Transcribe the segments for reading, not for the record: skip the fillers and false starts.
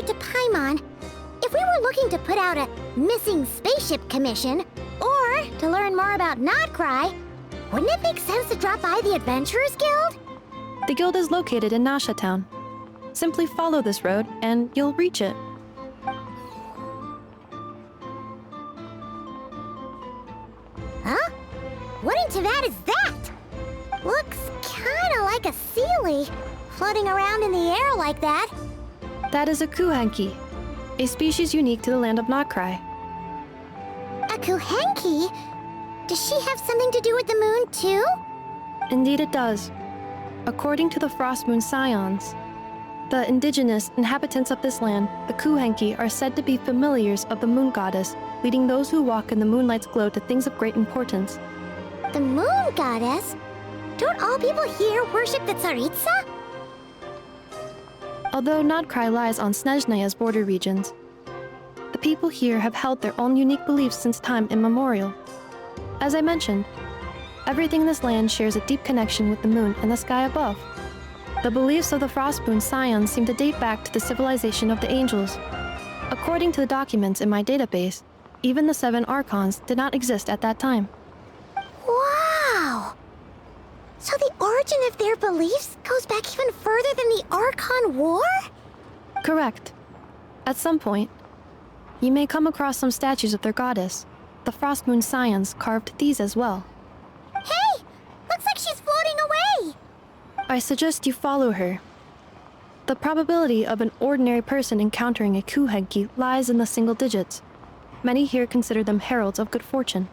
over to Paimon, if we were looking to put out a missing spaceship commission, or to learn more about Notcry, wouldn't it make sense to drop by the Adventurers Guild? The guild is located in Nasha Town. Simply follow this road and you'll reach it. Huh? What in Teyvat is that? Looks kinda like a Seelie, floating around in the air like that. That is a Kuhenki, a species unique to the land of Notcry. A Kuhenki? Does she have something to do with the moon, too? Indeed it does. According to the Frost Moon Scions, the indigenous inhabitants of this land, the Kuhenki, are said to be familiars of the moon goddess, leading those who walk in the moonlight's glow to things of great importance. The moon goddess? Don't all people here worship the Tsaritsa? Although Notcry lies on Snezhnaya's border regions, the people here have held their own unique beliefs since time immemorial. As I mentioned, everything in this land shares a deep connection with the moon and the sky above. The beliefs of the Frostmoon Scions seem to date back to the civilization of the angels. According to the documents in my database, even the 7 Archons did not exist at that time. Wow! So the origin of their beliefs goes back even further than the Archon War? Correct. At some point, you may come across some statues of their goddess. The Frostmoon Scions carved these as well. Hey! Looks like she's floating away! I suggest you follow her. The probability of an ordinary person encountering a Kuhenki lies in the single digits. Many here consider them heralds of good fortune.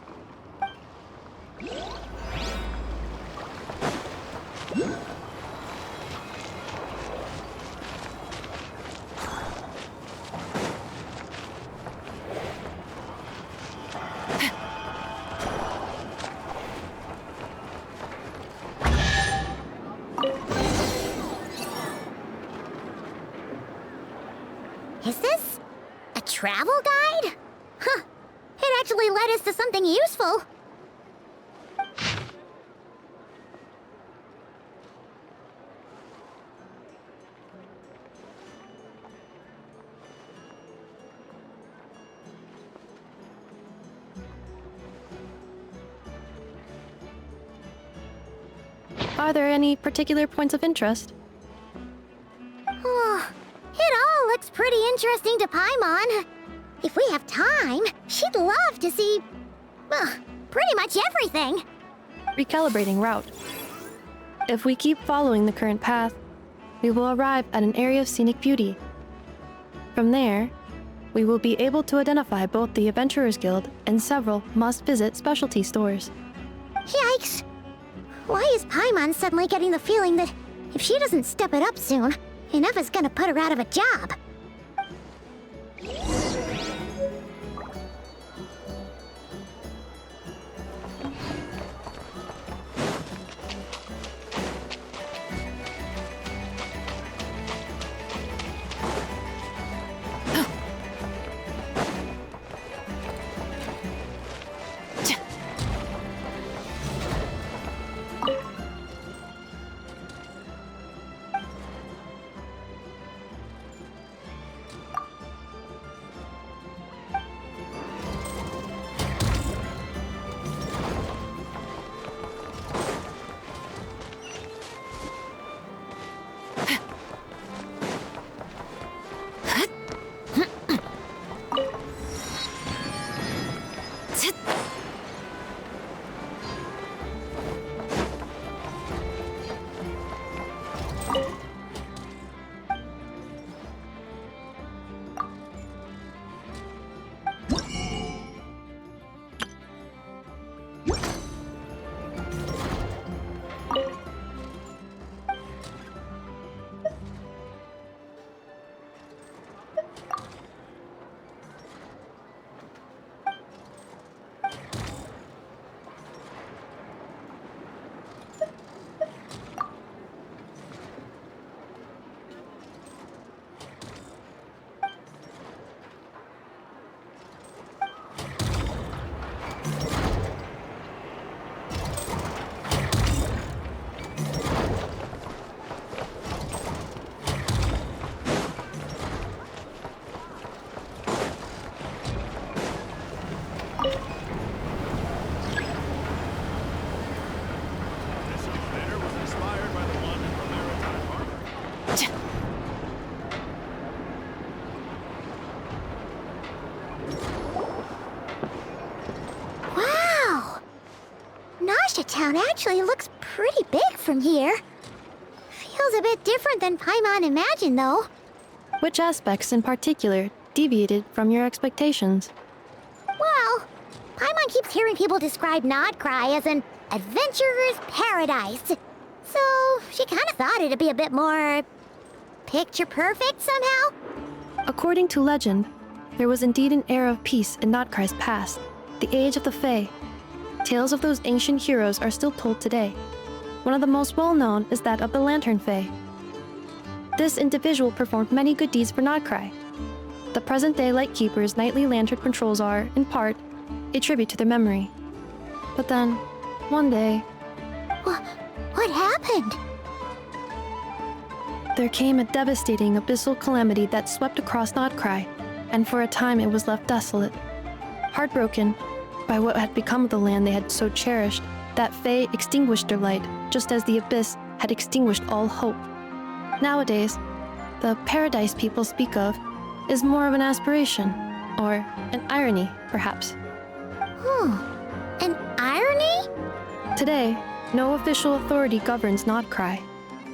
Is this a travel guide? Huh. It actually led us to something useful. Are there any particular points of interest? Oh, it all looks pretty interesting to Paimon. If we have time, she'd love to see, pretty much everything. Recalibrating route. If we keep following the current path, we will arrive at an area of scenic beauty. From there, we will be able to identify both the Adventurers Guild and several must-visit specialty stores. Yikes! Why is Paimon suddenly getting the feeling that if she doesn't step it up soon, enough is gonna put her out of a job? Nasha Town actually looks pretty big from here. Feels a bit different than Paimon imagined, though. Which aspects in particular deviated from your expectations? Well, Paimon keeps hearing people describe Nodcry as an adventurer's paradise. So she kind of thought it'd be a bit more picture perfect somehow. According to legend, there was indeed an era of peace in Nodcry's past, the Age of the Fae. Tales of those ancient heroes are still told today. One of the most well-known is that of the Lantern Fae. This individual performed many good deeds for Nodcry. The present-day Lightkeeper's nightly lantern patrols are, in part, a tribute to their memory. But then, one day... What happened? There came a devastating abyssal calamity that swept across Nodcry, and for a time it was left desolate. Heartbroken by what had become of the land they had so cherished, that Fae extinguished their light, just as the abyss had extinguished all hope. Nowadays, the paradise people speak of is more of an aspiration, or an irony, perhaps. An irony? Today, no official authority governs Nodcry.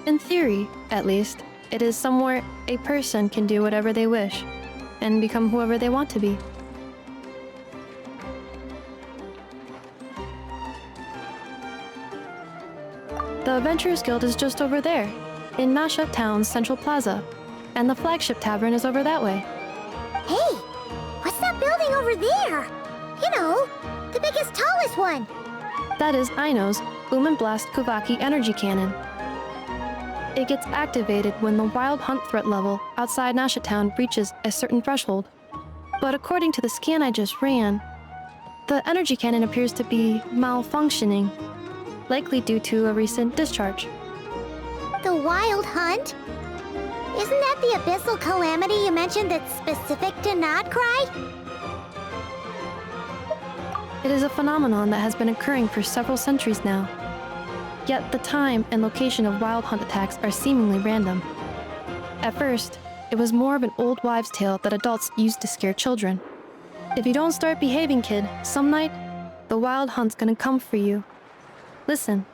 In theory, at least, it is somewhere a person can do whatever they wish, and become whoever they want to be. The Adventurers Guild is just over there, in Nasha Town's Central Plaza, and the flagship tavern is over that way. Hey, what's that building over there? You know, the biggest, tallest one. That is Aino's Boom and Blast Kuvaki energy cannon. It gets activated when the wild hunt threat level outside Nasha Town reaches a certain threshold. But according to the scan I just ran, the energy cannon appears to be malfunctioning, likely due to a recent discharge. The wild hunt? Isn't that the abyssal calamity you mentioned that's specific to Nodcry? It is a phenomenon that has been occurring for several centuries now. Yet the time and location of wild hunt attacks are seemingly random. At first, it was more of an old wives' tale that adults used to scare children. If you don't start behaving, kid, some night, the wild hunt's gonna come for you. Listen,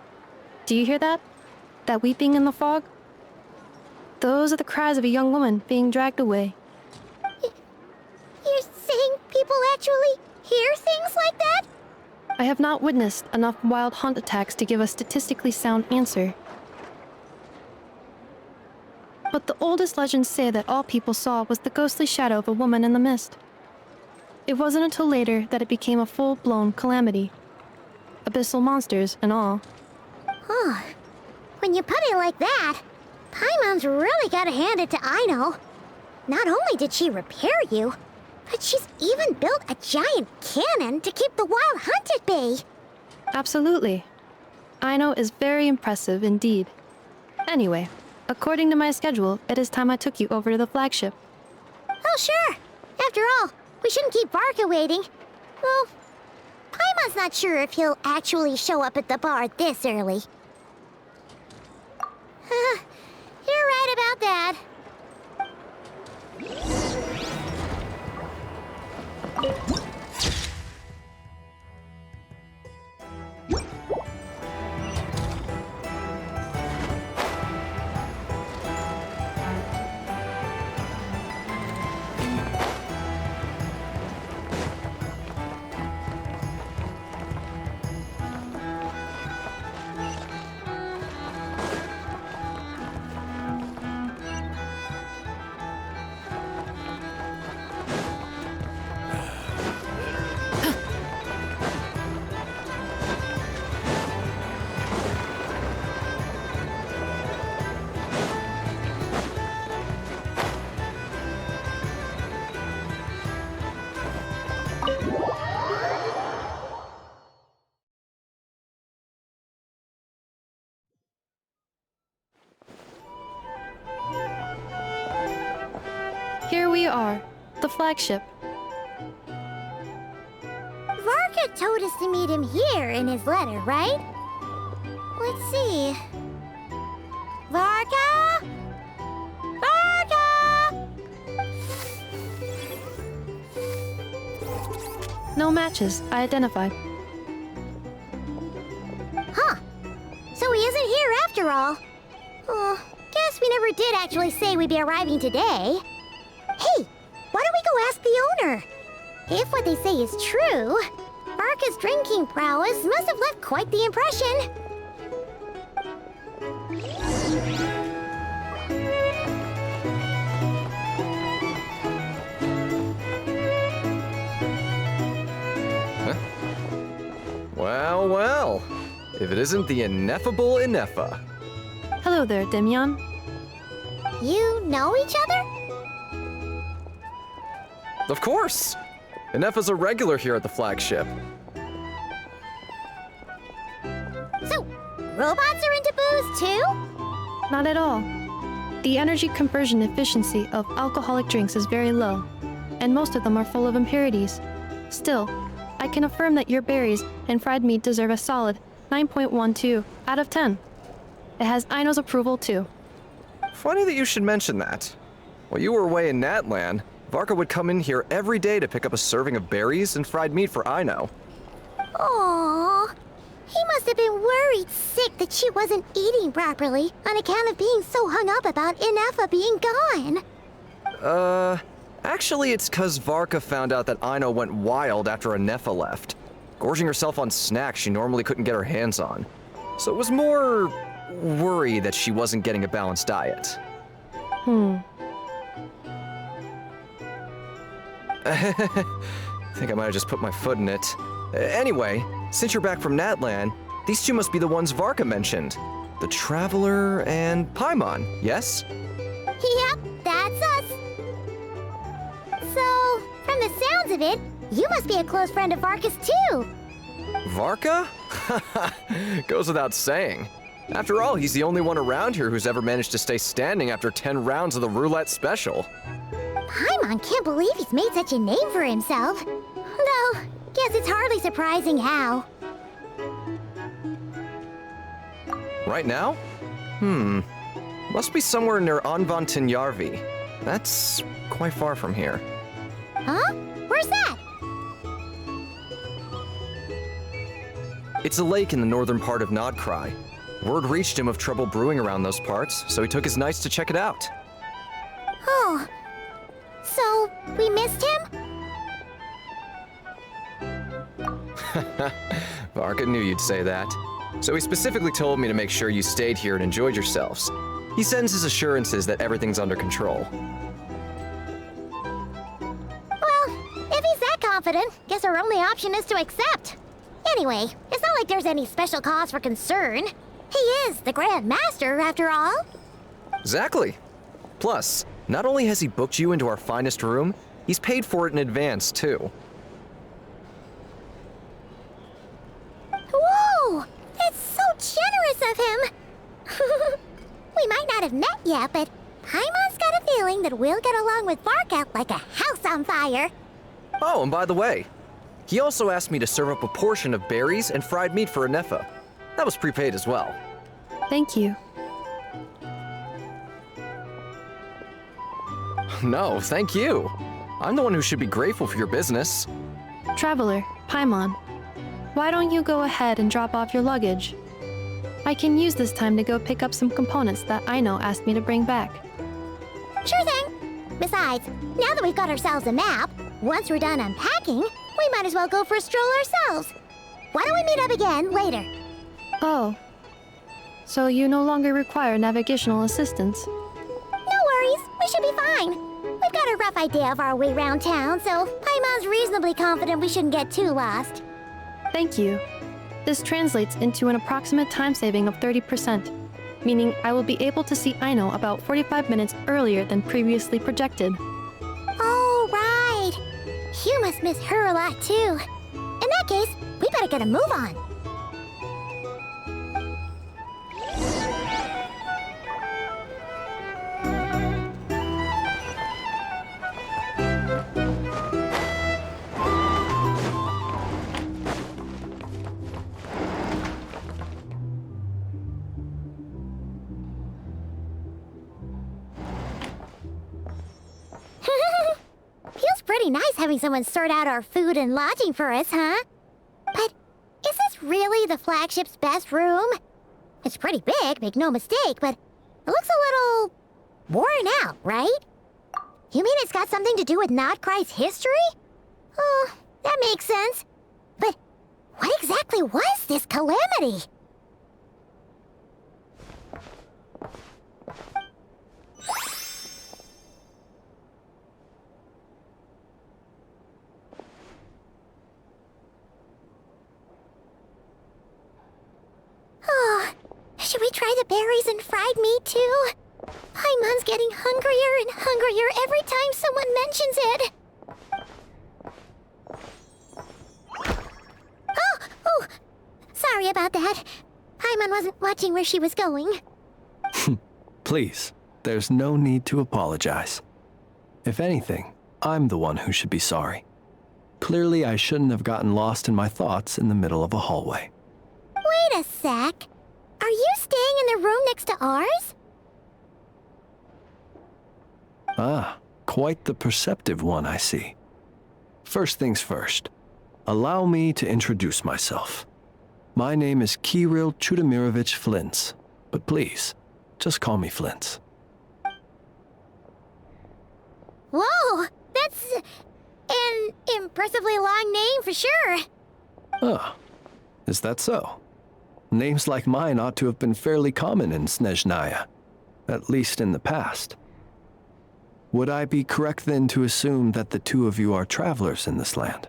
do you hear that? That weeping in the fog? Those are the cries of a young woman being dragged away. You're saying people actually hear things like that? I have not witnessed enough wild hunt attacks to give a statistically sound answer. But the oldest legends say that all people saw was the ghostly shadow of a woman in the mist. It wasn't until later that it became a full-blown calamity. Abyssal monsters and all. Huh. When you put it like that, Paimon's really gotta hand it to Aino. Not only did she repair you, but she's even built a giant cannon to keep the wild hunt at bay. Absolutely. Aino is very impressive indeed. Anyway, according to my schedule, it is time I took you over to the flagship. Oh, sure. After all, we shouldn't keep Varka waiting. Well, Paimon's not sure if he'll actually show up at the bar this early. You're right about that. Here we are, the flagship. Varka told us to meet him here in his letter, right? Let's see. Varka? Varka! No matches, I identified. after all. Guess we never did actually say we'd be arriving today. Hey, why don't we go ask the owner? If what they say is true, Varka's drinking prowess must have left quite the impression. Well, well. If it isn't the ineffable Inefa. Hello there, Demyon. You know each other? Of course! Inefa's a regular here at the flagship. So, robots are into booze too? Not at all. The energy conversion efficiency of alcoholic drinks is very low, and most of them are full of impurities. Still, I can affirm that your berries and fried meat deserve a solid 9.12 out of 10. It has Aino's approval too. Funny that you should mention that. While you were away in Natlan, Varka would come in here every day to pick up a serving of berries and fried meat for Aino. Aww. He must have been worried sick that she wasn't eating properly on account of being so hung up about Inefa being gone. Actually it's 'cause Varka found out that Aino went wild after Inefa left, gorging herself on snacks she normally couldn't get her hands on. So it was more worry that she wasn't getting a balanced diet. Think I might have just put my foot in it. Anyway, since you're back from Natlan, these two must be the ones Varka mentioned. The Traveler and Paimon, yes? Yep, that's us. So, from the sounds of it, you must be a close friend of Varka's too. Varka? Goes without saying. After all, he's the only one around here who's ever managed to stay standing after 10 rounds of the roulette special. Paimon can't believe he's made such a name for himself. Though, guess it's hardly surprising how. Right now? Must be somewhere near Anvantinyarvi. That's quite far from here. Huh? Where's that? It's a lake in the northern part of Nodcry. Word reached him of trouble brewing around those parts, so he took his knights to check it out. Oh. So, we missed him? Varka knew you'd say that. So he specifically told me to make sure you stayed here and enjoyed yourselves. He sends his assurances that everything's under control. Well, if he's that confident, guess our only option is to accept. Anyway, it's not like there's any special cause for concern. He is the Grand Master, after all. Exactly. Plus, not only has he booked you into our finest room, he's paid for it in advance, too. Whoa! It's so generous of him! We might not have met yet, but Paimon's got a feeling that we'll get along with Varka like a house on fire. Oh, and by the way, he also asked me to serve up a portion of berries and fried meat for Inefa. That was prepaid as well. Thank you. No, thank you. I'm the one who should be grateful for your business. Traveler, Paimon, why don't you go ahead and drop off your luggage? I can use this time to go pick up some components that Aino asked me to bring back. Sure thing. Besides, now that we've got ourselves a map, once we're done unpacking, we might as well go for a stroll ourselves. Why don't we meet up again later? Oh. So you no longer require navigational assistance? No worries, we should be fine. We've got a rough idea of our way around town, so Paimon's reasonably confident we shouldn't get too lost. Thank you. This translates into an approximate time saving of 30%, meaning I will be able to see Aino about 45 minutes earlier than previously projected. Oh, right. You must miss her a lot, too. In that case, we better get a move on. Feels pretty nice having someone sort out our food and lodging for us, huh? But is this really the flagship's best room? It's pretty big, make no mistake, but it looks a little worn out, right? You mean it's got something to do with Nodcry's history? Oh, that makes sense. But what exactly was this calamity? Oh, should we try the berries and fried meat too? Paimon's getting hungrier and hungrier every time someone mentions it. Oh, sorry about that. Paimon wasn't watching where she was going. Please, there's no need to apologize. If anything, I'm the one who should be sorry. Clearly, I shouldn't have gotten lost in my thoughts in the middle of a hallway. Wait a sec. Are you staying in the room next to ours? Ah, quite the perceptive one, I see. First things first, allow me to introduce myself. My name is Kirill Chudamirovich Flintz, but please, just call me Flintz. Whoa, that's an impressively long name for sure. Ah, is that so? Names like mine ought to have been fairly common in Snezhnaya, at least in the past. Would I be correct then to assume that the two of you are travelers in this land?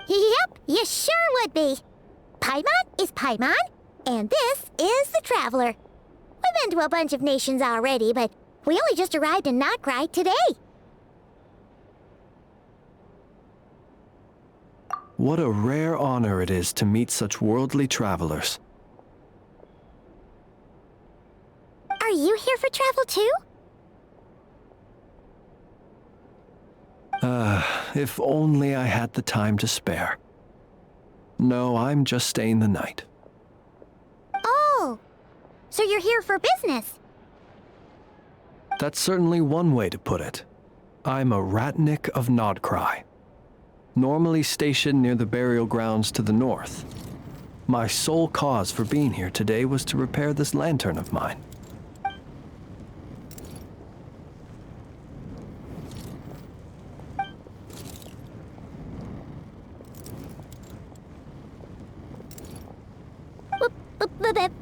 Yep, you sure would be. Paimon is Paimon, and this is the Traveler. We've been to a bunch of nations already, but we only just arrived in Nodcry today. What a rare honor it is to meet such worldly travelers. Are you here for travel too? If only I had the time to spare. No, I'm just staying the night. Oh, so you're here for business? That's certainly one way to put it. I'm a Ratnik of Nodcry, normally stationed near the burial grounds to the north. My sole cause for being here today was to repair this lantern of mine.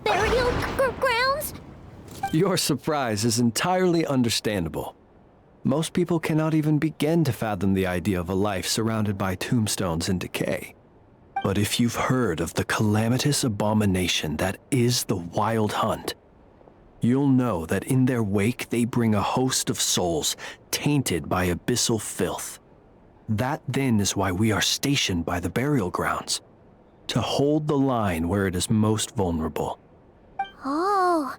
Burial grounds? Your surprise is entirely understandable. Most people cannot even begin to fathom the idea of a life surrounded by tombstones and decay. But if you've heard of the calamitous abomination that is the Wild Hunt, you'll know that in their wake they bring a host of souls tainted by abyssal filth. That then is why we are stationed by the burial grounds, to hold the line where it is most vulnerable. Oh,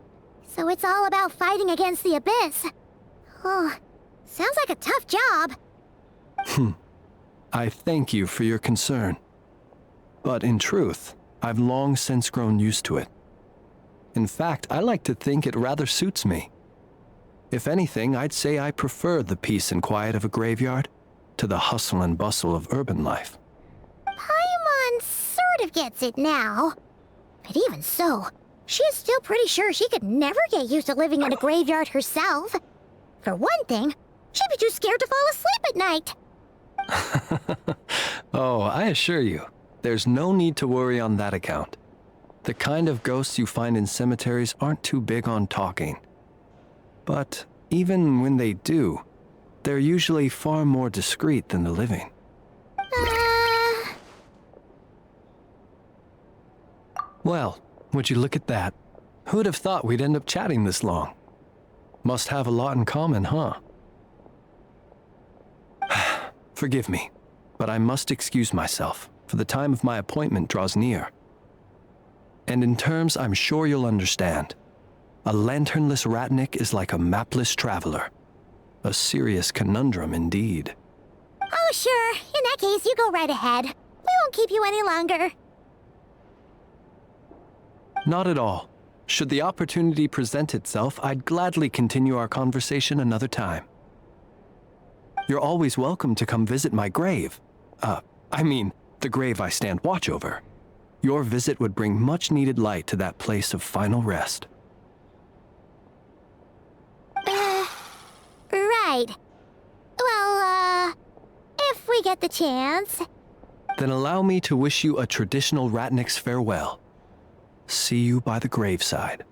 so it's all about fighting against the abyss. Oh, sounds like a tough job. I thank you for your concern. But in truth, I've long since grown used to it. In fact, I like to think it rather suits me. If anything, I'd say I prefer the peace and quiet of a graveyard to the hustle and bustle of urban life. Paimon sort of gets it now. But even so, she is still pretty sure she could never get used to living in a graveyard herself. For one thing, she'd be too scared to fall asleep at night. Oh, I assure you, there's no need to worry on that account. The kind of ghosts you find in cemeteries aren't too big on talking. But even when they do, they're usually far more discreet than the living. Well, would you look at that? Who'd have thought we'd end up chatting this long? Must have a lot in common, huh? Forgive me, but I must excuse myself, for the time of my appointment draws near. And in terms I'm sure you'll understand, a lanternless Ratnik is like a mapless traveler. A serious conundrum indeed. Oh, sure. In that case, you go right ahead. We won't keep you any longer. Not at all. Should the opportunity present itself, I'd gladly continue our conversation another time. You're always welcome to come visit my grave. I mean, the grave I stand watch over. Your visit would bring much-needed light to that place of final rest. Right. Well, if we get the chance. Then allow me to wish you a traditional Ratnik's farewell. See you by the graveside.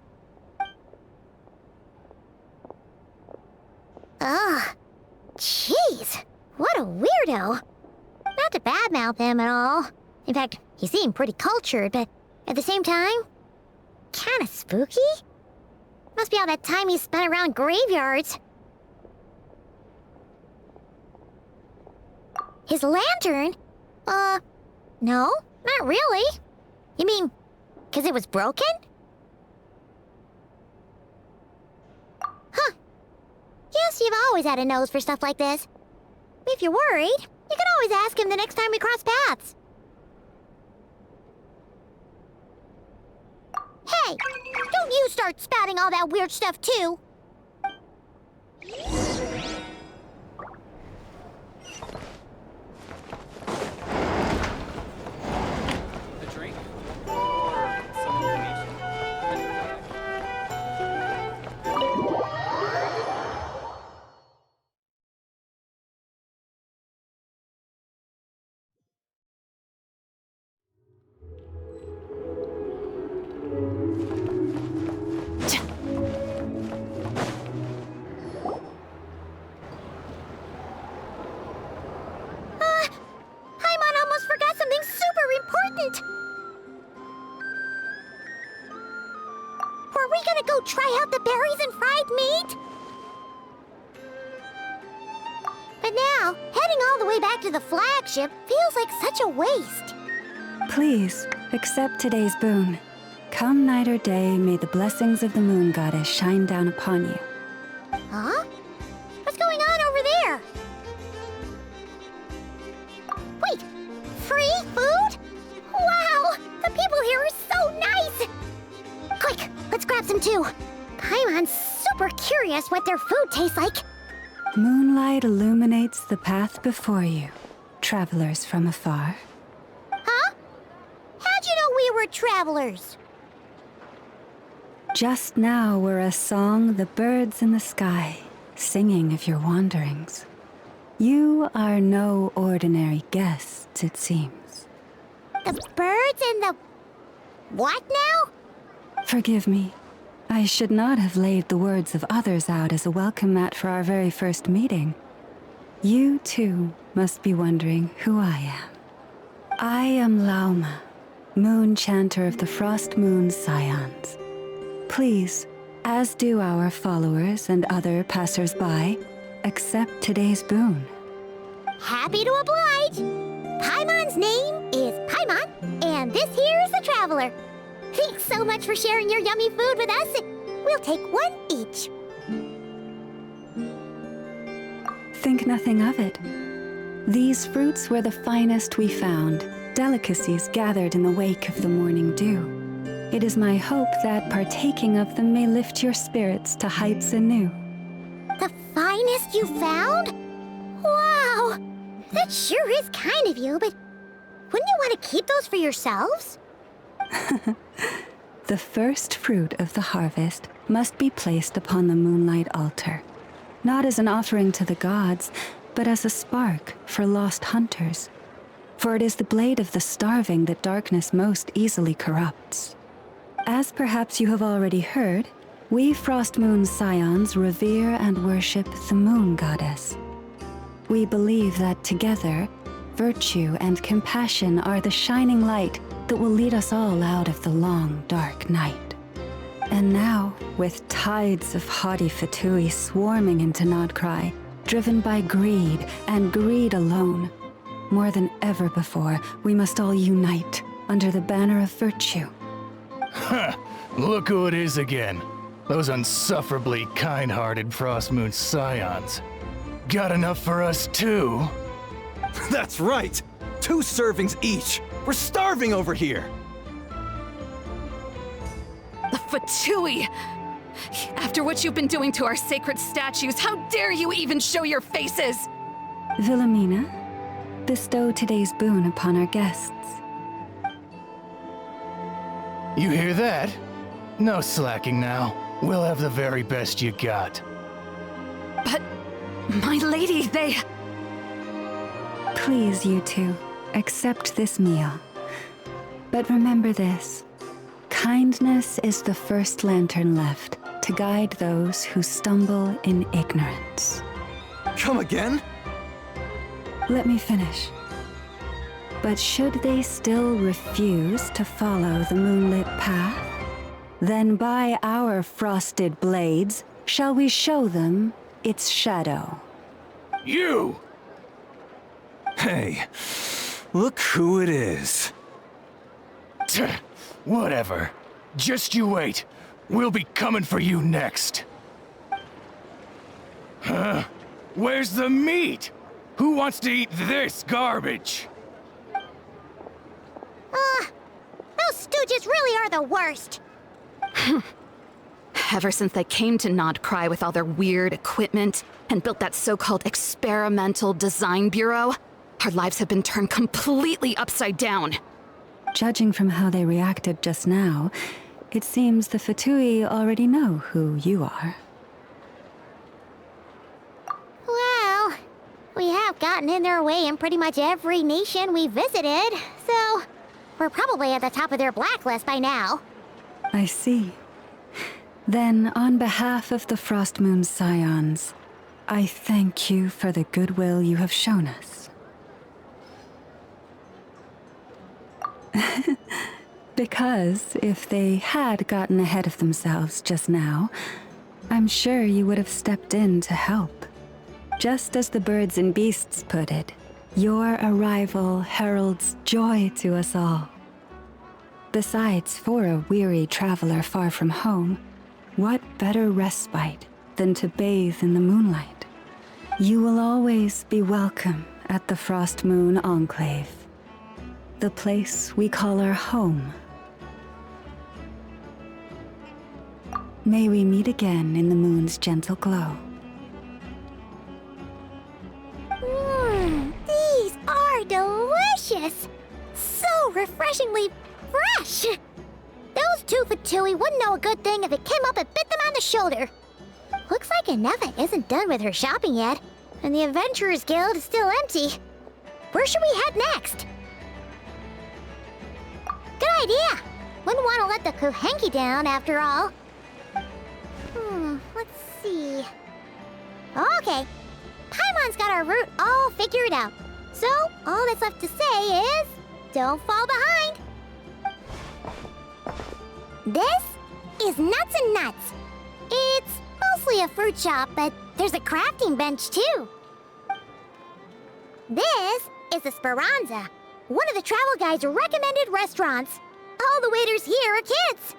Ugh. Jeez. What a weirdo. Not to badmouth him at all. In fact, he seemed pretty cultured, but at the same time, kinda spooky? Must be all that time he spent around graveyards. His lantern? No, not really. You mean, 'cause it was broken? Huh. Guess you've always had a nose for stuff like this. If you're worried, you can always ask him the next time we cross paths. Hey, don't you start spouting all that weird stuff too. A drink? Or some information? Paimon almost forgot something super important. Were we gonna go try out the berries and fried meat? But now, heading all the way back to the flagship feels like such a waste. Please, accept today's boon. Come night or day, may the blessings of the moon goddess shine down upon you. Huh? What's going on over there? Wait, free food? Wow, the people here are so nice! Quick, let's grab some too. Paimon's super curious what their food tastes like. Moonlight illuminates the path before you, travelers from afar. Huh? How'd you know we were travelers? Just now were a song the birds in the sky, singing of your wanderings. You are no ordinary guests, it seems. The birds and the... what now? Forgive me. I should not have laid the words of others out as a welcome mat for our very first meeting. You, too, must be wondering who I am. I am Lauma, moon chanter of the Frost Moon Scions. Please, as do our followers and other passers-by, accept today's boon. Happy to oblige. Paimon's name is Paimon, and this here is the traveler. Thanks so much for sharing your yummy food with us. We'll take one each. Think nothing of it. These fruits were the finest we found, delicacies gathered in the wake of the morning dew. It is my hope that partaking of them may lift your spirits to heights anew. The finest you found? Wow! That sure is kind of you, but wouldn't you want to keep those for yourselves? The first fruit of the harvest must be placed upon the moonlight altar, not as an offering to the gods, but as a spark for lost hunters. For it is the blade of the starving that darkness most easily corrupts. As perhaps you have already heard, we Frost Moon Scions revere and worship the moon goddess. We believe that together, virtue and compassion are the shining light that will lead us all out of the long, dark night. And now, with tides of haughty Fatui swarming into Nodcry, driven by greed and greed alone, more than ever before, we must all unite under the banner of virtue. Huh, look who it is again. Those unsufferably kind-hearted Frost Moon Scions. Got enough for us too? That's right! 2 servings each! We're starving over here! The Fatui! After what you've been doing to our sacred statues, how dare you even show your faces! Wilhelmina, bestow today's boon upon our guests. You hear that? No slacking now. We'll have the very best you got. But, my lady, they... Please, you two, accept this meal. But remember this. Kindness is the first lantern left to guide those who stumble in ignorance. Come again? Let me finish. But should they still refuse to follow the moonlit path, then by our frosted blades shall we show them its shadow. You! Hey, look who it is. Tch, whatever. Just you wait. We'll be coming for you next. Huh? Where's the meat? Who wants to eat this garbage? Those stooges really are the worst. Ever since they came to Nod Cry with all their weird equipment and built that so-called experimental design bureau, our lives have been turned completely upside down. Judging from how they reacted just now, it seems the Fatui already know who you are. Well, we have gotten in their way in pretty much every nation we visited, so we're probably at the top of their blacklist by now. I see. Then, on behalf of the Frost Moon's scions, I thank you for the goodwill you have shown us. Because if they had gotten ahead of themselves just now, I'm sure you would have stepped in to help. Just as the birds and beasts put it, your arrival heralds joy to us all. Besides, for a weary traveler far from home, what better respite than to bathe in the moonlight? You will always be welcome at the Frost Moon Enclave, the place we call our home. May we meet again in the moon's gentle glow. These are delicious! So refreshingly fresh! Those two Fatui wouldn't know a good thing if it came up and bit them on the shoulder. Looks like Anefa isn't done with her shopping yet, and the Adventurers Guild is still empty. Where should we head next? Good idea! Wouldn't want to let the Kuhenki down, after all. Let's see... Okay, Paimon's got our route all figured out. So, all that's left to say is... don't fall behind! This is Nuts and Nuts. It's mostly a fruit shop, but there's a crafting bench, too. This is the Speranza, one of the travel guide's recommended restaurants. All the waiters here are kids.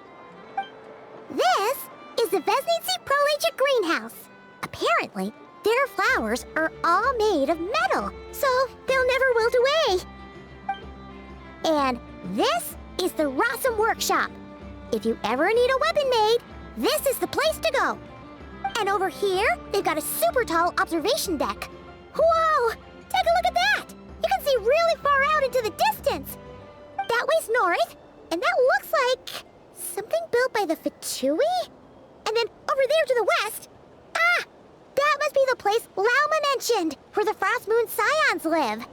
This is the Vesnitsi Prolegia Greenhouse. Apparently, their flowers are all made of metal, so they'll never wilt away. And this is the Rossum Workshop. If you ever need a weapon made, this is the place to go. And over here, they've got a super tall observation deck. Whoa! Take a look at that! You can see really far out into the distance. That way's north, and that looks like something built by the Fatui? And then over there to the west, that must be the place Lauma mentioned, where the Frost Moon Scions live.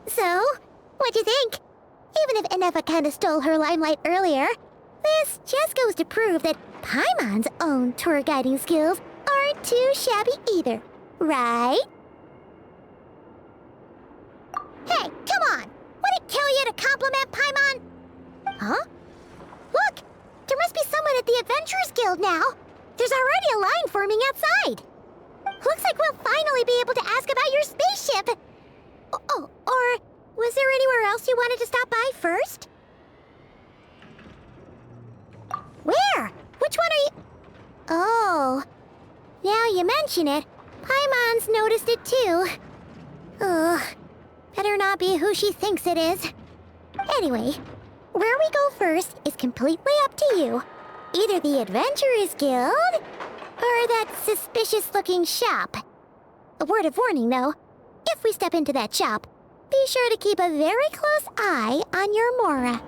So, what'd you think? Even if Anefa kinda stole her limelight earlier, this just goes to prove that Paimon's own tour guiding skills aren't too shabby either, right? Hey, come on! Would it kill you to compliment Paimon? Huh? Look! There must be someone at the Adventurers Guild now! There's already a line forming outside! Looks like we'll finally be able to ask about your spaceship! Oh, or was there anywhere else you wanted to stop by first? Where? Which one are you... Oh, now you mention it, Paimon's noticed it too. Ugh, better not be who she thinks it is. Anyway, where we go first is completely up to you. Either the Adventurers Guild, or that suspicious-looking shop. A word of warning, though. If we step into that shop, be sure to keep a very close eye on your Mora.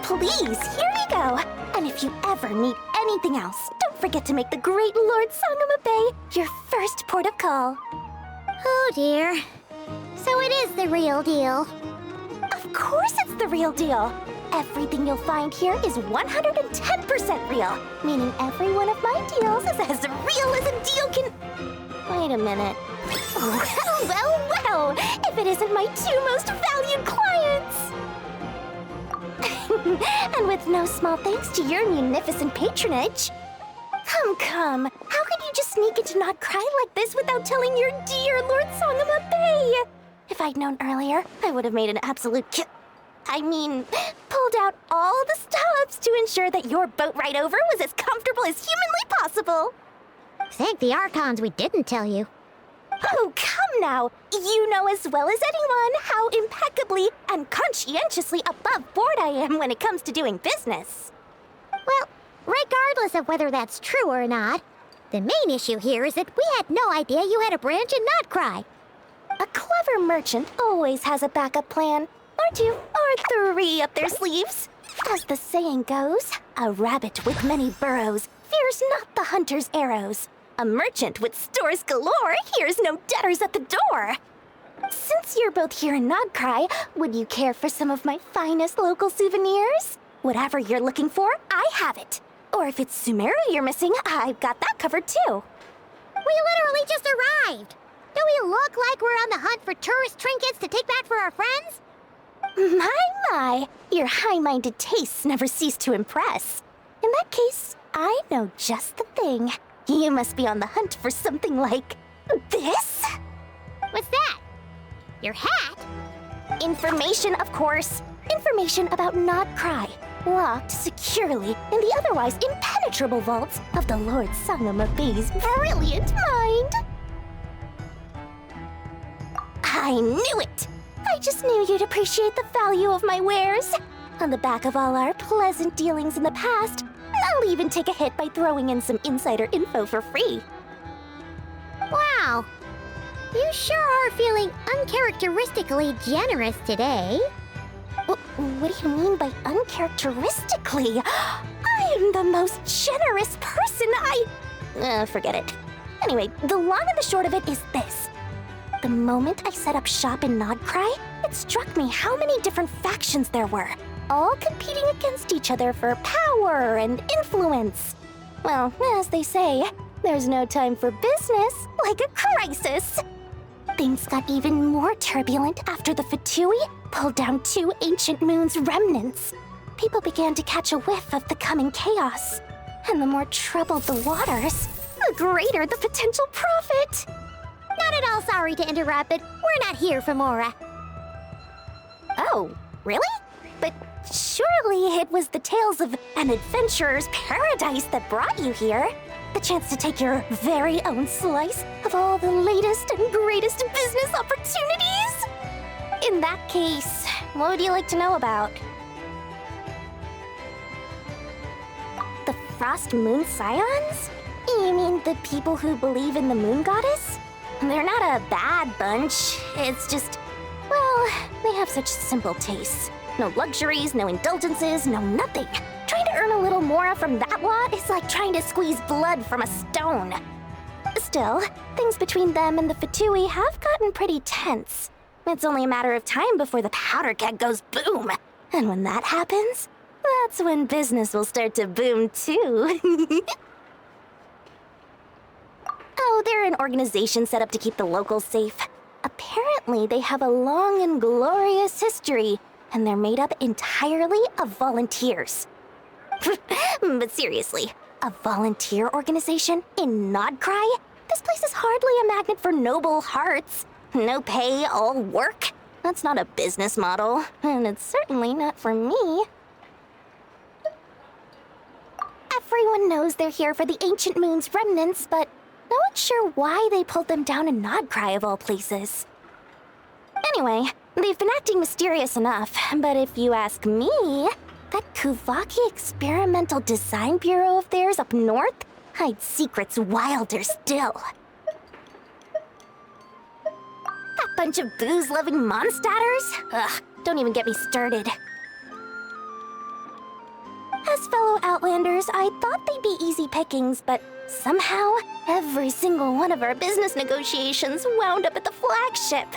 Please, here you go. And if you ever need anything else, don't forget to make the great Lord Sangama Bay your first port of call. Oh dear. So it is the real deal. Of course it's the real deal. Everything you'll find here is 110% real, meaning every one of my deals is as real as a deal can... Wait a minute. Well, if it isn't my two most valued clients! And with no small thanks to your munificent patronage. Come. How could you just sneak into Not Cry like this without telling your dear Lord Sangama Bay? If I'd known earlier, I would have made an absolute pulled out all the stops to ensure that your boat ride over was as comfortable as humanly possible. Thank the Archons we didn't tell you. Oh, come now. You know as well as anyone how impeccably and conscientiously above board I am when it comes to doing business. Well, regardless of whether that's true or not, the main issue here is that we had no idea you had a branch in Not Cry. A clever merchant always has a backup plan, or two, or three up their sleeves. As the saying goes, a rabbit with many burrows fears not the hunter's arrows. A merchant with stores galore hears no debtors at the door. Since you're both here in Not Cry, would you care for some of my finest local souvenirs? Whatever you're looking for, I have it. Or if it's Sumeru you're missing, I've got that covered too. We literally just arrived. Do we look like we're on the hunt for tourist trinkets to take back for our friends? My, your high-minded tastes never cease to impress. In that case, I know just the thing. You must be on the hunt for something like this? What's that? Your hat? Information, of course. Information about Not Cry, locked securely in the otherwise impenetrable vaults of the Lord Sangama Bay's brilliant mind. I knew it! I just knew you'd appreciate the value of my wares. On the back of all our pleasant dealings in the past, I'll even take a hit by throwing in some insider info for free. Wow. You sure are feeling uncharacteristically generous today. What do you mean by uncharacteristically? I am the most generous person forget it. Anyway, the long and the short of it is this. The moment I set up shop in Not Cry, it struck me how many different factions there were, all competing against each other for power and influence. Well, as they say, there's no time for business like a crisis. Things got even more turbulent after the Fatui pulled down 2 ancient moon's remnants. People began to catch a whiff of the coming chaos. And the more troubled the waters, the greater the potential profit. Not at all sorry to interrupt, but we're not here for Mora. Oh, really? But surely it was the tales of an adventurer's paradise that brought you here. The chance to take your very own slice of all the latest and greatest business opportunities? In that case, what would you like to know about? The Frost Moon Scions? You mean the people who believe in the Moon Goddess? They're not a bad bunch. It's just, well, they have such simple tastes. No luxuries, no indulgences, no nothing. Trying to earn a little more from that lot is like trying to squeeze blood from a stone. Still, things between them and the Fatui have gotten pretty tense. It's only a matter of time before the powder keg goes boom. And when that happens, that's when business will start to boom too. Oh, they're an organization set up to keep the locals safe. Apparently, they have a long and glorious history, and they're made up entirely of volunteers. But seriously, a volunteer organization in Not Cry? This place is hardly a magnet for noble hearts. No pay, all work. That's not a business model, and it's certainly not for me. Everyone knows they're here for the Ancient Moon's remnants, but no one's sure why they pulled them down in Not Cry of all places. Anyway, they've been acting mysterious enough, but if you ask me, that Kuvaki Experimental Design Bureau of theirs up north hides secrets wilder still. That bunch of booze-loving monstaters? Ugh, don't even get me started. As fellow Outlanders, I thought they'd be easy pickings, but somehow, every single one of our business negotiations wound up at the flagship.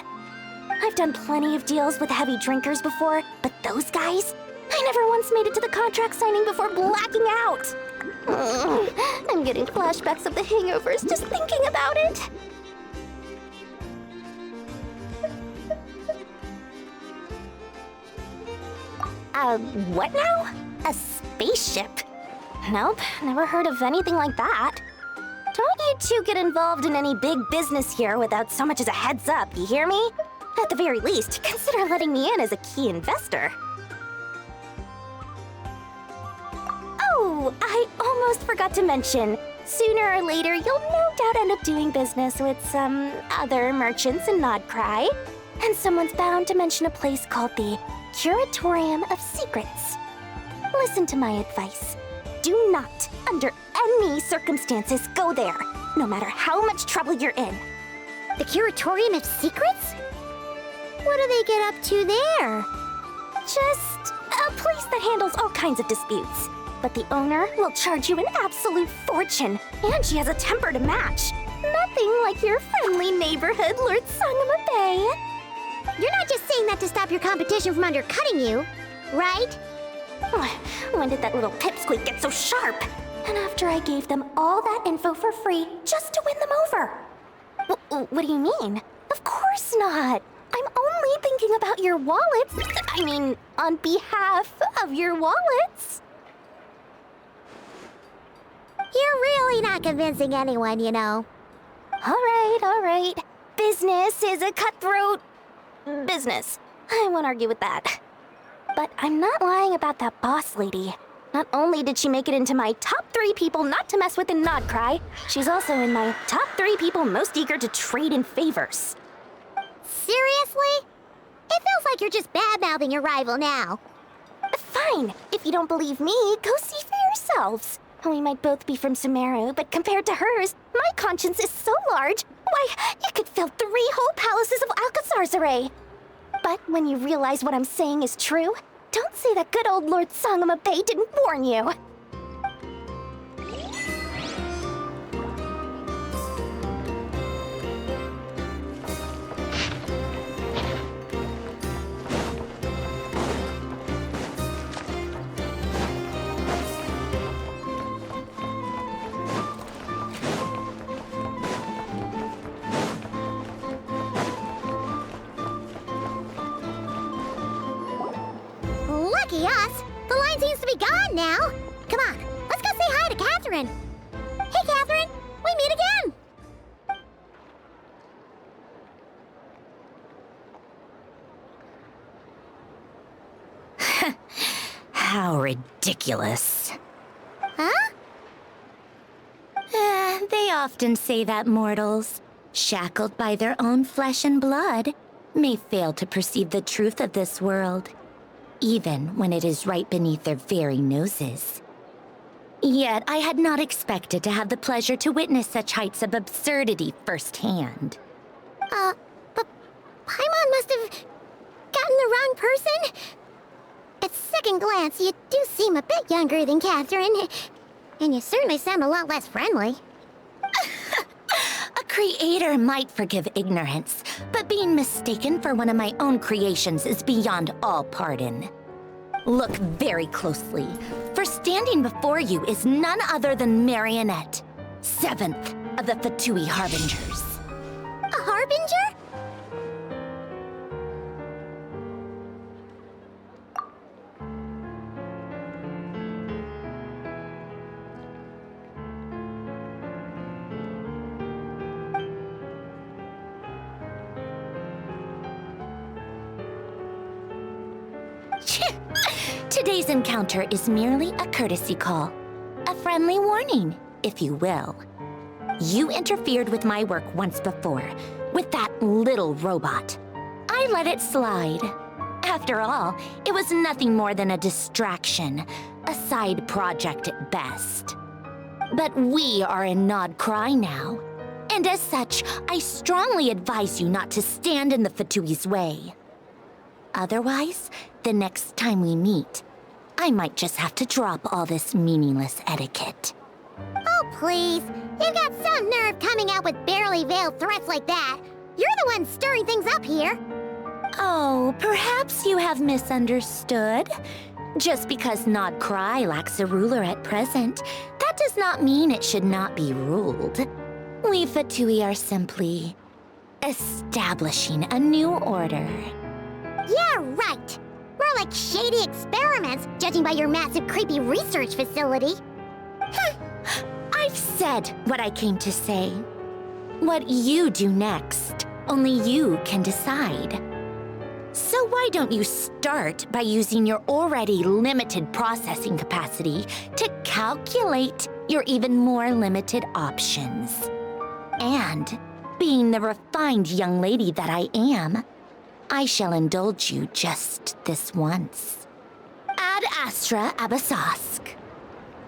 I've done plenty of deals with heavy drinkers before, but those guys? I never once made it to the contract signing before blacking out. I'm getting flashbacks of the hangovers just thinking about it. What now? A spaceship? Nope, never heard of anything like that. Don't you two get involved in any big business here without so much as a heads up, you hear me? At the very least, consider letting me in as a key investor. Oh, I almost forgot to mention. Sooner or later, you'll no doubt end up doing business with some other merchants in Nodcry. And someone's bound to mention a place called the Curatorium of Secrets. Listen to my advice. Do not, under any circumstances, go there, no matter how much trouble you're in. The Curatorium of Secrets? What do they get up to there? Just a place that handles all kinds of disputes. But the owner will charge you an absolute fortune, and she has a temper to match. Nothing like your friendly neighborhood, Lord Sangama Bay. You're not just saying that to stop your competition from undercutting you, right? When did that little pipsqueak get so sharp? And after I gave them all that info for free just to win them over. What do you mean? Of course not. I'm only thinking about your wallets. I mean, on behalf of your wallets. You're really not convincing anyone, you know. All right. Business is a cutthroat business. I won't argue with that. But I'm not lying about that boss lady. Not only did she make it into my top 3 people not to mess with in Nodcry, she's also in my top 3 people most eager to trade in favors. Seriously? It feels like you're just bad-mouthing your rival now. Fine. If you don't believe me, go see for yourselves. We might both be from Sumeru, but compared to hers, my conscience is so large, why, you could fill 3 whole palaces of Alcazar's array. But when you realize what I'm saying is true, don't say that good old Lord Sangama Bay didn't warn you. Lucky us! The line seems to be gone now! Come on, let's go say hi to Catherine! Hey, Catherine! We meet again! How ridiculous. Huh? They often say that mortals, shackled by their own flesh and blood, may fail to perceive the truth of this world, even when it is right beneath their very noses. Yet I had not expected to have the pleasure to witness such heights of absurdity firsthand. But Paimon must have gotten the wrong person? At second glance, you do seem a bit younger than Catherine, and you certainly sound a lot less friendly. A creator might forgive ignorance, but being mistaken for one of my own creations is beyond all pardon. Look very closely, for standing before you is none other than Marionette, 7th of the Fatui Harbingers. A harbinger? Today's encounter is merely a courtesy call. A friendly warning, if you will. You interfered with my work once before, with that little robot. I let it slide. After all, it was nothing more than a distraction, a side project at best. But we are in Nodcry now, and as such, I strongly advise you not to stand in the Fatui's way. Otherwise, the next time we meet, I might just have to drop all this meaningless etiquette. Oh, please. You've got some nerve coming out with barely veiled threats like that. You're the one stirring things up here. Oh, perhaps you have misunderstood. Just because Nod Cry lacks a ruler at present, that does not mean it should not be ruled. We Fatui are simply establishing a new order. Yeah, right. We're like shady experiments, judging by your massive, creepy research facility. I've said what I came to say. What you do next, only you can decide. So why don't you start by using your already limited processing capacity to calculate your even more limited options? And, being the refined young lady that I am, I shall indulge you just this once. Ad Astra Abasask.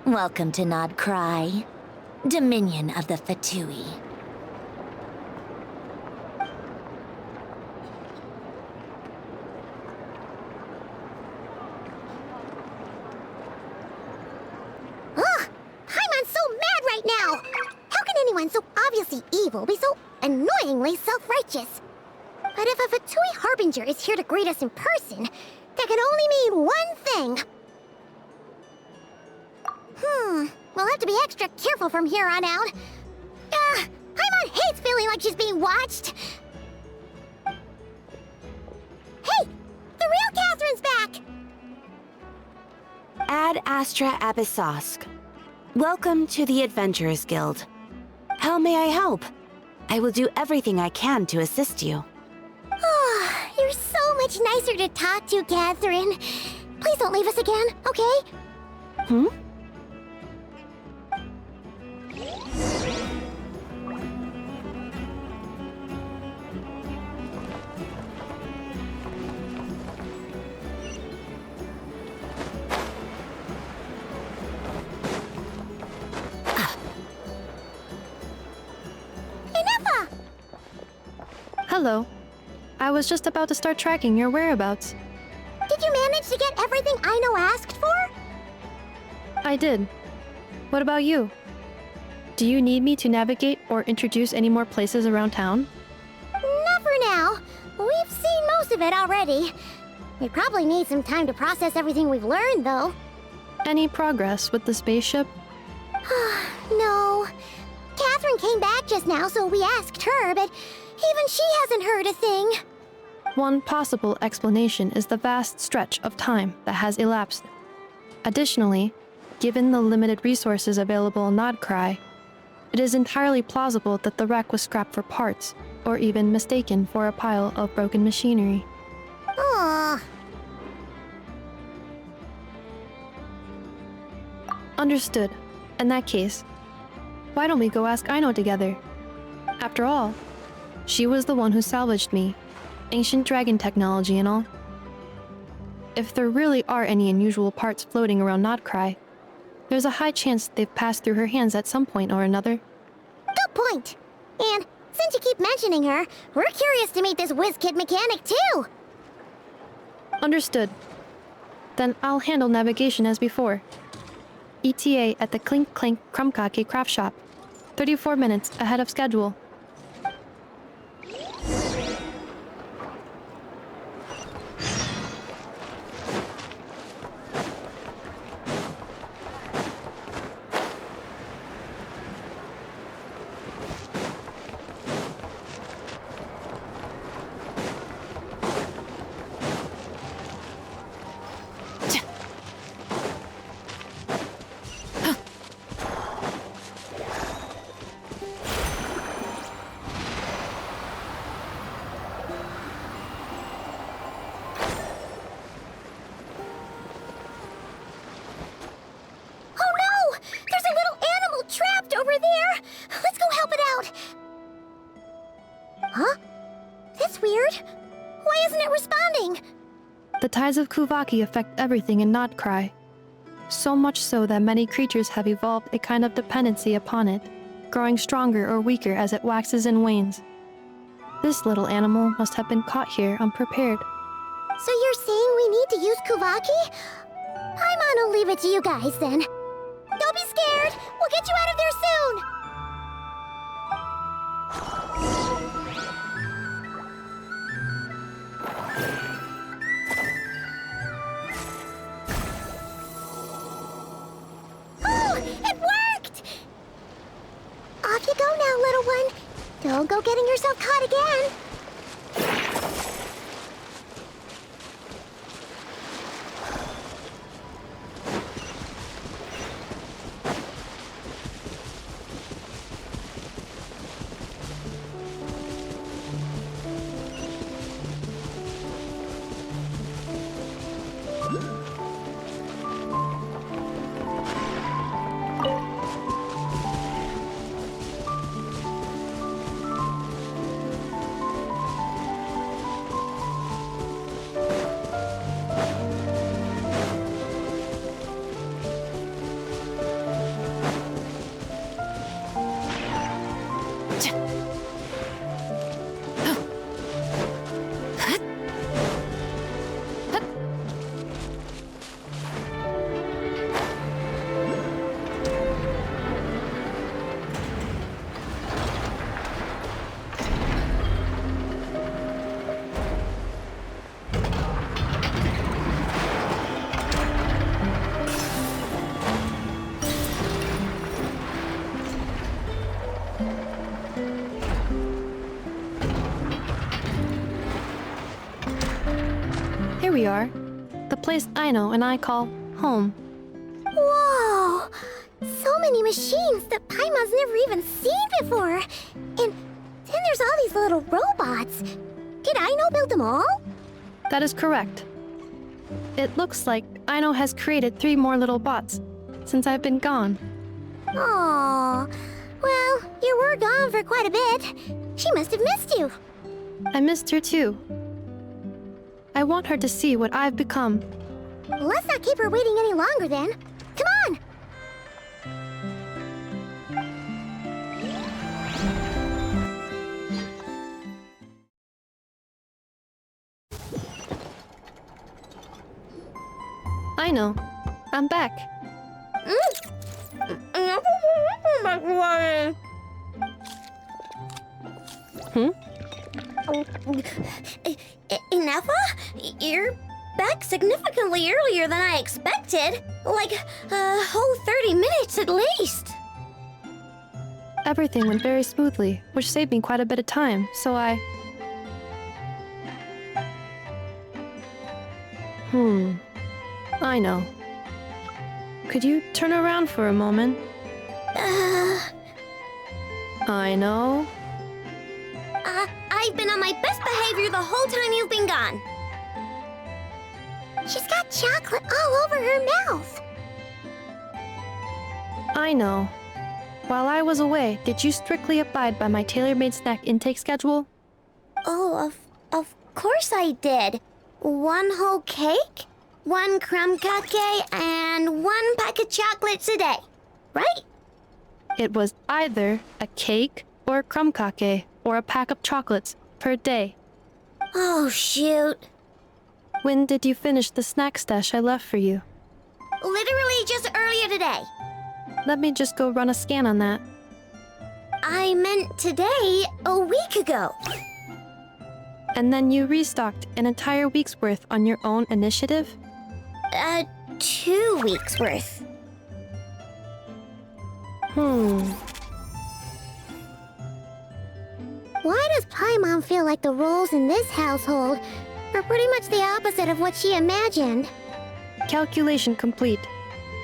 Welcome to Nod Cry, Dominion of the Fatui. Ugh! Paimon's so mad right now! How can anyone so obviously evil be so annoyingly self-righteous? But if a Fatui Harbinger is here to greet us in person, that can only mean one thing. We'll have to be extra careful from here on out. Paimon hates feeling like she's being watched. Hey! The real Catherine's back! Ad Astra Abyssosque. Welcome to the Adventurers Guild. How may I help? I will do everything I can to assist you. Oh, you're so much nicer to talk to, Catherine. Please don't leave us again, okay? Hello. I was just about to start tracking your whereabouts. Did you manage to get everything Aino asked for? I did. What about you? Do you need me to navigate or introduce any more places around town? Not for now. We've seen most of it already. We probably need some time to process everything we've learned, though. Any progress with the spaceship? No. Catherine came back just now, so we asked her, but even she hasn't heard a thing. One possible explanation is the vast stretch of time that has elapsed. Additionally, given the limited resources available in Nod Cry, it is entirely plausible that the wreck was scrapped for parts, or even mistaken for a pile of broken machinery. Aww. Understood. In that case, why don't we go ask Aino together? After all, she was the one who salvaged me, ancient dragon technology and all. If there really are any unusual parts floating around Nod Cry, there's a high chance they've passed through her hands at some point or another. Good point. And since you keep mentioning her, we're curious to meet this whiz-kid mechanic too. Understood. Then I'll handle navigation as before. ETA at the Clink Clank Krumkake craft shop. 34 minutes ahead of schedule. The tides of Kuvaki affect everything in Nod Cry. So much so that many creatures have evolved a kind of dependency upon it, growing stronger or weaker as it waxes and wanes. This little animal must have been caught here unprepared. So you're saying we need to use Kuvaki? Paimon gonna leave it to you guys then. Don't be scared! We'll get you out of there soon! Oh, it worked! Off you go now, little one. Don't go getting yourself caught again. Here we are. The place Aino and I call home. Whoa! So many machines that Paimon's never even seen before. And then there's all these little robots. Did Aino build them all? That is correct. It looks like Aino has created 3 more little bots since I've been gone. Aww. Well, you were gone for quite a bit. She must have missed you. I missed her too. I want her to see what I've become. Let's not keep her waiting any longer then. Come on! Aino, I'm back. Hmm? Ineffa? You're back significantly earlier than I expected. Like a whole 30 minutes at least. Everything went very smoothly, which saved me quite a bit of time, so I know. Could you turn around for a moment? I know. I've been on my best behavior the whole time you've been gone. She's got chocolate all over her mouth. I know. While I was away, did you strictly abide by my tailor-made snack intake schedule? Oh, of course I did. 1 whole cake, 1 crumb cake, and 1 pack of chocolates a day, right? It was either a cake or a crumb cake or a pack of chocolates per day. Oh, shoot. When did you finish the snack stash I left for you? Literally just earlier today. Let me just go run a scan on that. I meant today, a week ago. And then you restocked an entire week's worth on your own initiative? 2 weeks worth. Why does Paimon feel like the roles in this household are pretty much the opposite of what she imagined? Calculation complete.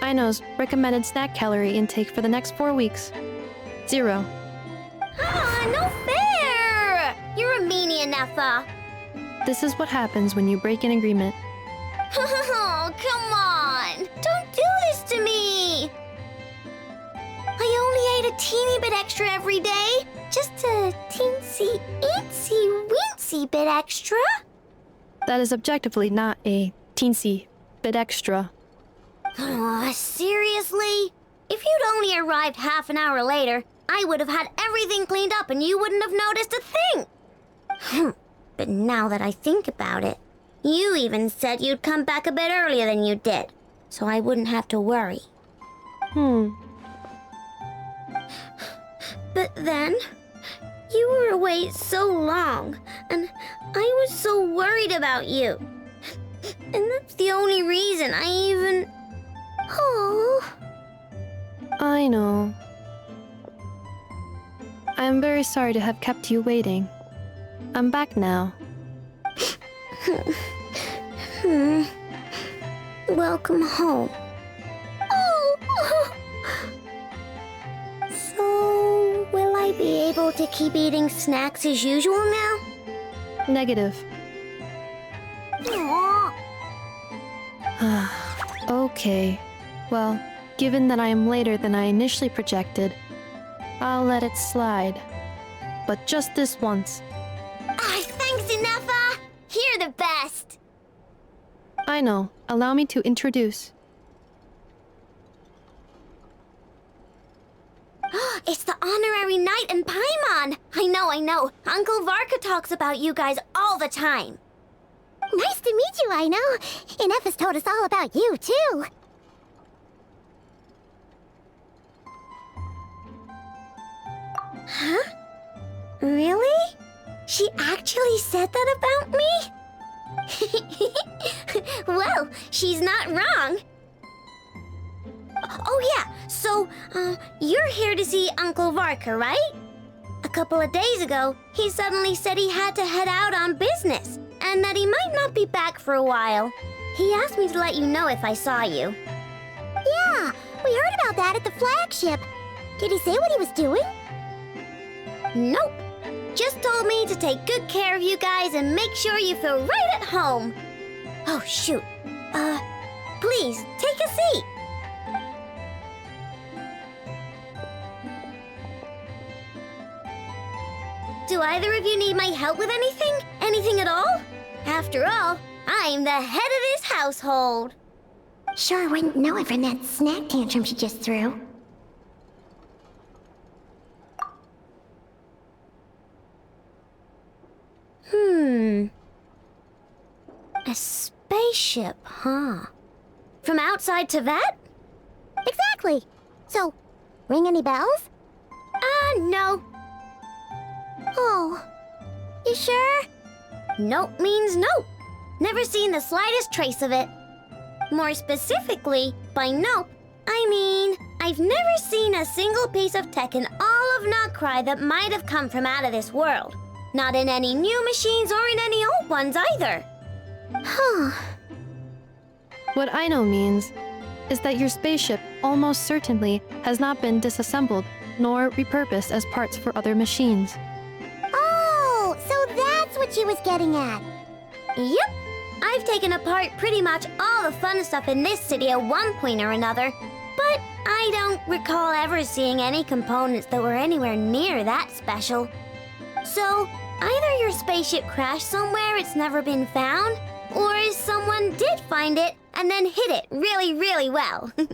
Aino's recommended snack calorie intake for the next 4 weeks. 0. No fair! You're a meanie, Ineffa. This is what happens when you break an agreement. Oh, come on! Don't do this to me! I only ate a teeny bit extra every day. Just a teensy-eensy-weensy bit extra. That is objectively not a teensy bit extra. Oh, seriously? If you'd only arrived half an hour later, I would have had everything cleaned up and you wouldn't have noticed a thing. But now that I think about it, you even said you'd come back a bit earlier than you did. so I wouldn't have to worry. But then, you were away so long, and I was so worried about you. And that's the only reason I even... Oh. I know. I'm very sorry to have kept you waiting. I'm back now. Welcome home. Oh! So, will I be able to keep eating snacks as usual now? Negative. Aww. Okay. Well, given that I am later than I initially projected, I'll let it slide. But just this once. Thanks, Inefa! You're the best! I know. Allow me to introduce. It's the honorary knight and Paimon! I know. Uncle Varka talks about you guys all the time. Nice to meet you, Aino. Inefa's told us all about you, too. Huh? Really? She actually said that about me? Well, she's not wrong. Oh yeah, so, you're here to see Uncle Varka, right? A couple of days ago, he suddenly said he had to head out on business, and that he might not be back for a while. He asked me to let you know if I saw you. Yeah, we heard about that at the flagship. Did he say what he was doing? Nope. Just told me to take good care of you guys and make sure you feel right at home. Oh, shoot. Please, take a seat. Do either of you need my help with anything? Anything at all? After all, I'm the head of this household. Sure wouldn't know it from that snack tantrum she just threw. A spaceship, huh? From outside to that? Exactly. So, ring any bells? No. Oh, you sure? Nope means nope. Never seen the slightest trace of it. More specifically, by nope, I mean, I've never seen a single piece of tech in all of Nokrai that might have come from out of this world. Not in any new machines or in any old ones either. Huh. What Aino means is that your spaceship almost certainly has not been disassembled nor repurposed as parts for other machines. Oh, so that's what she was getting at. Yep. I've taken apart pretty much all the fun stuff in this city at one point or another, but I don't recall ever seeing any components that were anywhere near that special. So, either your spaceship crashed somewhere it's never been found, or someone did find it and then hid it really, really well. But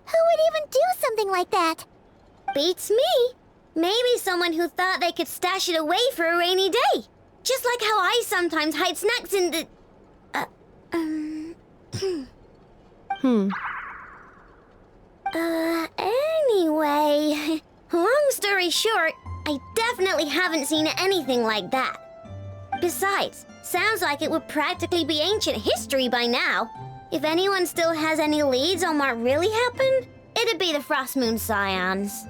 who would even do something like that? Beats me. Maybe someone who thought they could stash it away for a rainy day. Just like how I sometimes hide snacks in the... Anyway, long story short, I definitely haven't seen anything like that. Besides, sounds like it would practically be ancient history by now. If anyone still has any leads on what really happened, it'd be the Frost Moon Scions.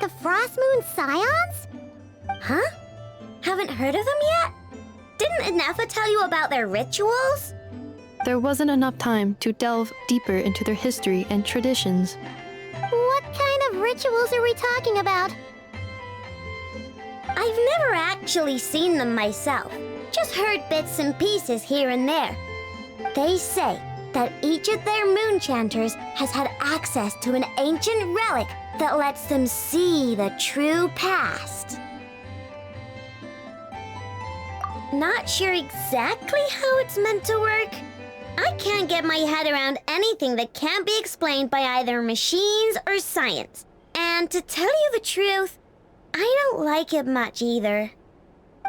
The Frost Moon Scions? Huh? Haven't heard of them yet? Didn't Inefa tell you about their rituals? There wasn't enough time to delve deeper into their history and traditions. What kind of rituals are we talking about? I've never actually seen them myself, just heard bits and pieces here and there. They say that each of their moon chanters has had access to an ancient relic that lets them see the true past. Not sure exactly how it's meant to work. I can't get my head around anything that can't be explained by either machines or science. And to tell you the truth, I don't like it much either.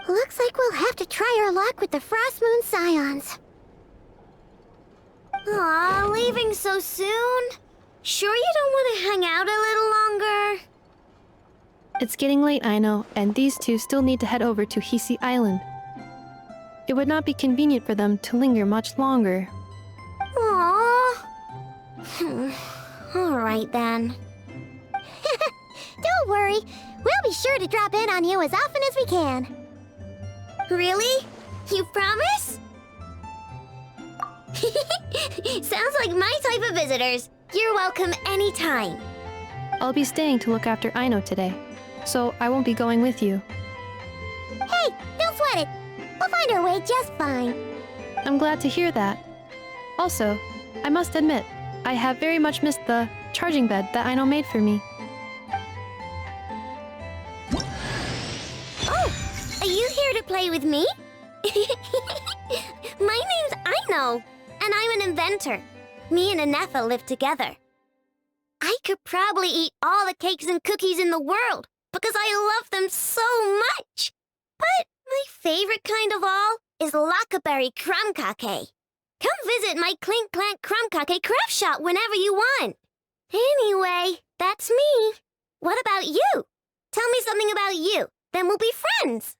Looks like we'll have to try our luck with the Frost Moon Scions. Aw, leaving so soon? Sure you don't want to hang out a little longer? It's getting late, Aino, and these two still need to head over to Hisi Island. It would not be convenient for them to linger much longer. Aww. All right then. Don't worry. We'll be sure to drop in on you as often as we can. Really? You promise? Sounds like my type of visitors. You're welcome anytime. I'll be staying to look after Aino today, so I won't be going with you. Hey, don't sweat it. We'll find our way just fine. I'm glad to hear that. Also, I must admit, I have very much missed the charging bed that Aino made for me. Oh, are you here to play with me? My name's Aino, and I'm an inventor. Me and Anefa live together. I could probably eat all the cakes and cookies in the world because I love them so much. But my favorite kind of all is Lackaberry Crumb Cake. Come visit my Clink Clank Crumb Cake craft shop whenever you want. Anyway, that's me. What about you? Tell me something about you, then we'll be friends.